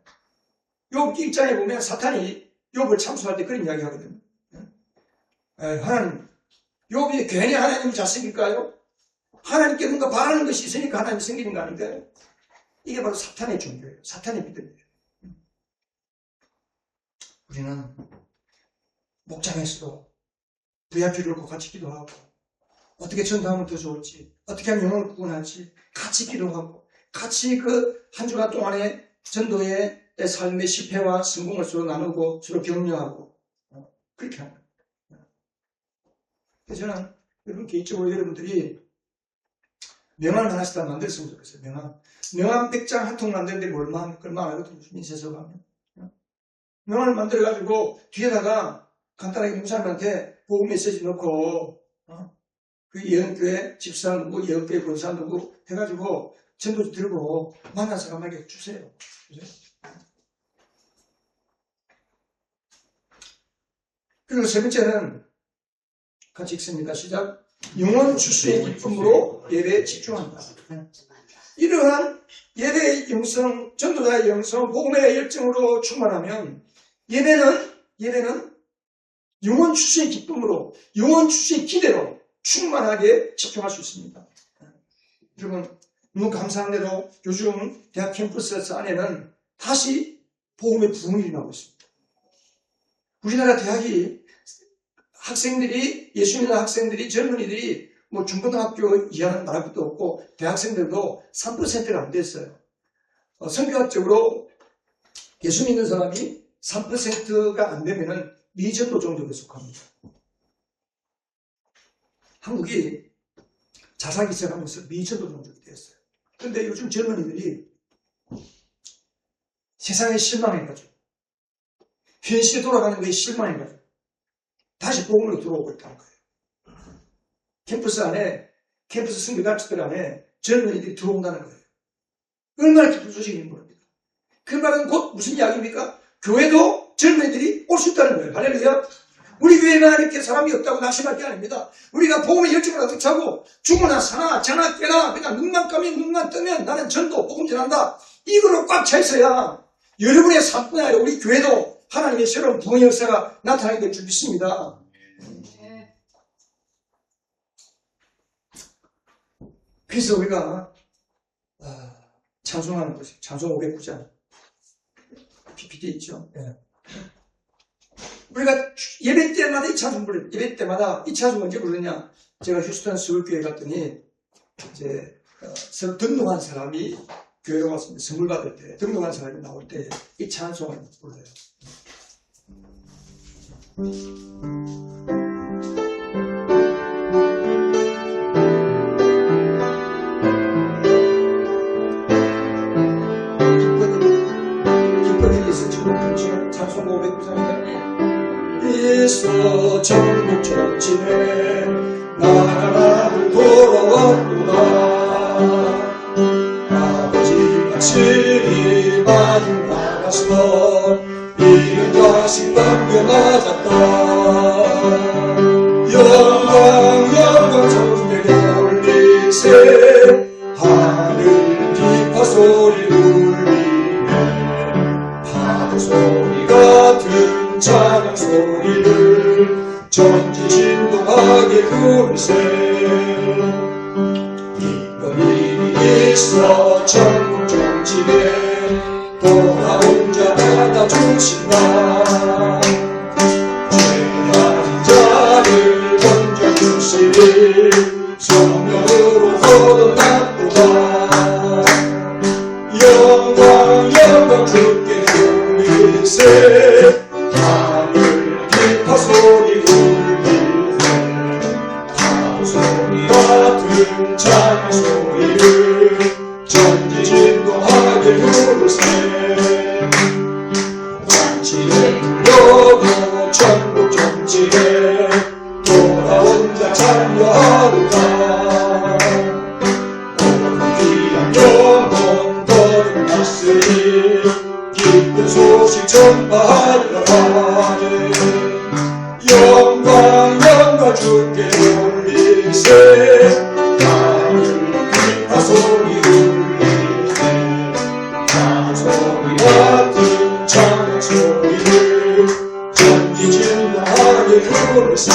욥기 1장에 보면 사탄이 욥을 참수할 때 그런 이야기 하거든요. 하나님, 욥이 괜히 하나님을 잘생길까요? 하나님께 뭔가 바라는 것이 있으니까 하나님이 생기는 거 아닌데, 이게 바로 사탄의 종교예요. 사탄의 믿음이에요. 우리는 목장에서도 VIP를 꼭 같이 기도하고, 어떻게 전도하면 더 좋을지, 어떻게 하면 영혼을 구원할지 같이 기도하고, 같이 그 한 주간 동안의 전도의 삶의 실패와 성공을 서로 나누고 서로 격려하고, 그렇게 하는 거예요. 그래서 저는 여러분 개인적으로 여러분들이 명함을 하나씩 다 만들었으면 좋겠어요. 명함 100장 한 통 만드는데 얼마 하거든요. 민세서 가면. 명함을 만들어가지고 뒤에다가 간단하게 목사님한테 복음 메시지 넣고, 그 예언교회 집사 누구, 예언교회 권사 누구 해가지고 전도지 들고 만난 사람에게 주세요. 그리고 세 번째는 같이 읽습니다. 시작. 영원 추수의 기쁨으로 예배에 집중한다. 이러한 예배의 영성, 전도자의 영성, 복음의 열정으로 충만하면 예배는 영원 추수의 기쁨으로, 영원 추수의 기대로 충만하게 집중할 수 있습니다. 여러분, 너무 감사한 대로 요즘 대학 캠퍼스 안에는 다시 복음의 부흥이 일어나고 있습니다. 우리나라 대학이 학생들이, 예수 믿는 학생들이, 젊은이들이 뭐 중고등학교 이하는 나라도 없고 대학생들도 3%가 안 됐어요. 성경학적으로 예수 믿는 사람이 3%가 안 되면은 미전도 종족에 속합니다. 한국이 자사기 시작하면서 미전도 종족이 됐어요. 그런데 요즘 젊은이들이 세상에 실망해가지고, 현실에 돌아가는 거에 실망해가지고 다시 복음으로 들어오고 있다는 거예요. 캠퍼스 선교단체들 안에 젊은이들이 들어온다는 거예요. 얼마나 기쁜 소식인 겁니다. 그 말은 곧 무슨 이야기입니까? 교회도 젊은이들이 올 수 있다는 거예요. 할렐루야. 우리 교회가 이렇게 사람이 없다고 낙심할 게 아닙니다. 우리가 복음의 열정을 가득 차고 죽으나 사나 자나 깨나 그냥 눈만 감면 눈만 뜨면 나는 전도 복음 전한다. 이거로 꽉 차 있어야 여러분의 삶뿐 아니라 우리 교회도 하나님의 새로운 부흥의 역사가 나타나게 될 줄 믿습니다. 그래서 우리가 찬송하는 것이 찬송 509장 PPT 있죠. 네. 우리가 예배 때마다 이 찬송 부르요. 예배 때마다 이 찬송 언제 부르냐? 제가 휴스턴 서울교회 갔더니 이제 등록한 사람이 교회로 왔습니다. 선물 받을 때 등록한 사람이 나올 때 이 찬송을 불러요. 기뻐들이 있어 지금 찬송 509장에 있어 전국 전진에 나를 돌아왔구나. 아버지가 친히 많이 나가서 이른 자식 넘겨맞았다. 영광 전대에 올리세 하늘 비파 소리 울리네. 파도 소리 같은 찬양 소리를 전지 진동하게 부르세. 기쁜 일이 있어 전국 전진에 돌아온 자마다 주신다. 죄가진 자를 건져주시리 성령으로 거듭났도다. 영광 주께 돌리세 하늘 비파 소리 울리네. 파도 소리 같은 찬양 소리를 전지 진동하게 부르세. 잔치를 불러도 전국 전지에 돌아온 자 찬양하리라. 오늘 귀한 영혼 거듭났으니 기쁜 소식 전파하리라. 영광 주께 돌리세 하늘 비파 소리 울리네. 파도 소리 같은 찬양 소리를 전지 진동하게 부르세.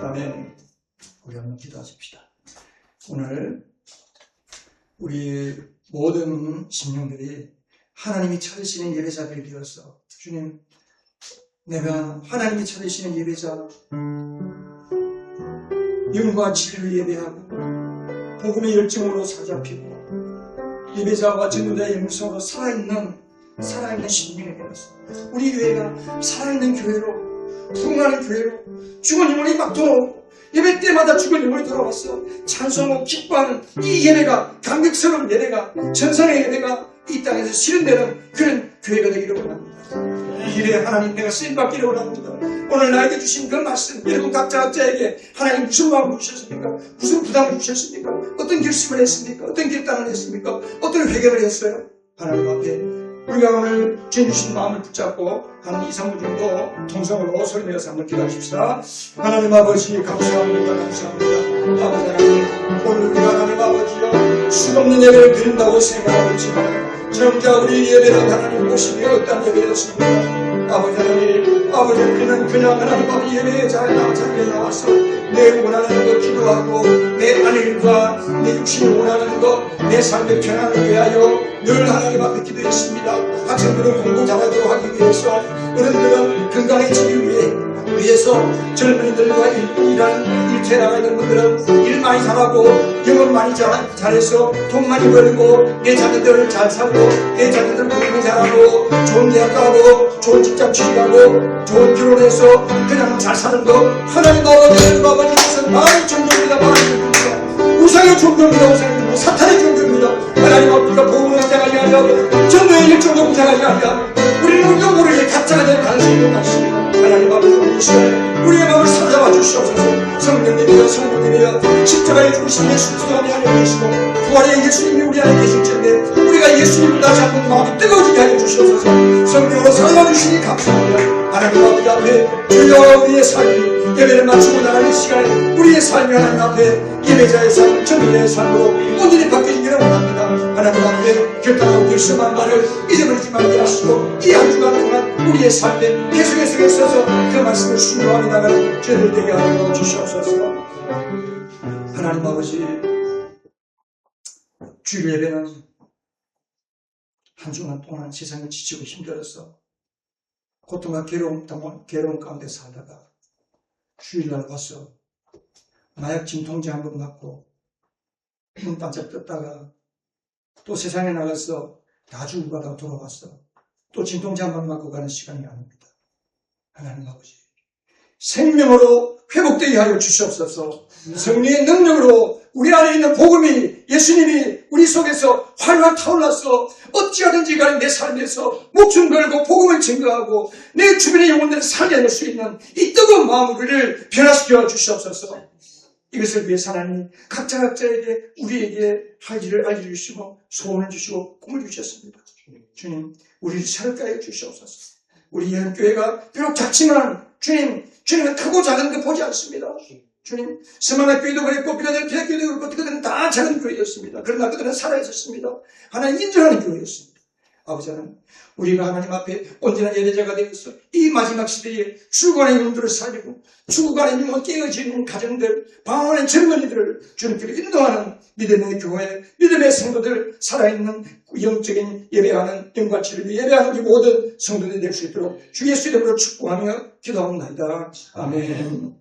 아멘. 우리 한번 기도하십시다. 오늘 우리 모든 심령들이 하나님이 찾으시는 예배자들이 되어서 주님, 내가 하나님이 찾으시는 예배자, 영과 진리를 예배하고 복음의 열정으로 사잡히고 예배자와 전도자의 음성으로 살아있는 심령이 되어서 우리 교회가 살아있는 교회로, 부흥하는 교회로, 죽은 영혼이 막 돌아오고 예배 때마다 죽은 영혼이 돌아와서 찬송하고 기뻐하는 이 예배가, 감격스러운 예배가, 전선의 예배가 이 땅에서 실현되는 그런 교회가 되기를 원합니다. 이 일에 하나님 내가 쓰임받기를 원합니다. 오늘 나에게 주신 그 말씀, 여러분 각자에게 하나님 무슨 마음을 주셨습니까? 무슨 부담을 주셨습니까? 어떤 결심을 했습니까? 어떤 결단을 했습니까? 어떤 회개를 했어요? 하나님 앞에 우리가 오늘 주님 주신 마음을 붙잡고 한 2, 3분 정도 통성으로 소리 내어서 한번 기도하십시다. 하나님 아버지 감사합니다. 아버지 하나님, 오늘 우리가 하나님 아버지여 수없는 예배를 드린다고 생각하고 있지만 정작 우리 예배는 하나님 모심이 어떤 예배였습니까? 아버지 하나님, 아버지 우리는 그냥 하나님 아버지 예배의 자리에 나와서 내 원하는 것 기도하고 내 안일과 내 육신이 원하는 것, 내 삶의 평안을 위하여 늘 하나님 앞에 기도했습니다. 학생들은 공부 잘하도록 하기 위해서, 어른들은 건강해지기 위해서, 젊은이들과 일터에 나가 있는 분들은 일 많이 잘하고 영업 많이 잘해서 돈 많이 벌고 내 자녀들을 잘 살고 내 자녀들 공부 잘하고 좋은 대학 가고 좋은 직장 취직하고 좋은 결혼해서 그냥 잘 사는 거 하나님 아버지 것은 많이 존경입니다. 많이 존경입니다. 우상의 존경입니다. 우상의 존경, 사탄의 존경입니다. 하나님 아버지가 복음을 묵상하지 아니하고 전도의 일정도 묵상하지 아니하고 우리는 영으로 가짜가 될 가능성이 높습니다. 하나님 아버지 우리의 마음을 사로잡아 주시옵소서. 성령님이여 성부님이여 십자가에 죽으신 예수 그리스도 안에 계시고 부활의 예수님이 우리 안에 계실 텐데 우리가 날마다 예수님을 다시 한번 마음이 뜨거워지게 하여 주시옵소서. 성령으로 살아주시니 감사합니다. 하나님 아버지 앞에 주여 우리의 삶이 예배를 마치고 나가는 시간에 우리의 삶이 하나님 앞에 예배자의 삶, 전도자의 삶으로 온전히 바뀌기를 원합니다. 하나님 앞에 결단하고 결심한 말을 잊어버리지 말게 하시고 이 한 주간 동안 우리의 삶에 계속해서 있어서 그 말씀을 순종하며 나가는 저희들 되게 하여 주시옵소서. 하나님 아버지, 주일 예배는 한 주간 동안 세상에 지치고 힘들어서 고통과 괴로움 가운데 살다가 주일날 와서 마약 진통제 한 번 맞고 눈 반짝 떴다가 또 세상에 나가서 다 죽고 가다가 돌아왔어. 또 진통제 한 번 맞고 가는 시간이 아닙니다. 하나님 아버지, 생명으로 회복되게 하여 주시옵소서. 성령의 능력으로 우리 안에 있는 복음이, 예수님이 우리 속에서 활활 타올라서 어찌하든지 간에 내 삶에서 목숨 걸고 복음을 증거하고 내 주변의 영혼들을 살려낼 수 있는 이 뜨거운 마음을 우리를 변화시켜 주시옵소서. 이것을 위해서 하나님 각자에게 우리에게 할 일을 알려주시고 소원을 주시고 꿈을 주셨습니다. 주님, 우리를 새롭게 하여 주시옵소서. 우리 예언교회가 비록 작지만 주님은 크고 작은 거 보지 않습니다. 주님, 스마나 교회도 그랬고 필라델피아 교회도 그랬고 그들은 다 작은 교회였습니다. 그러나 그들은 살아있었습니다. 하나님 인정하는 교회였습니다. 아버지는 우리가 하나님 앞에 온전한 예배자가 되어서 이 마지막 시대에 죽어가는 영혼들을 살리고 죽어가는 영혼 깨어지는 가정들, 방황하는 젊은이들을 주님께로 인도하는 믿음의 교회, 믿음의 성도들, 살아있는 영적인 예배하는 영광치를 예배하는 이 모든 성도들이 될 수 있도록 주 예수 이름으로 축복하며 기도합니다. 아멘.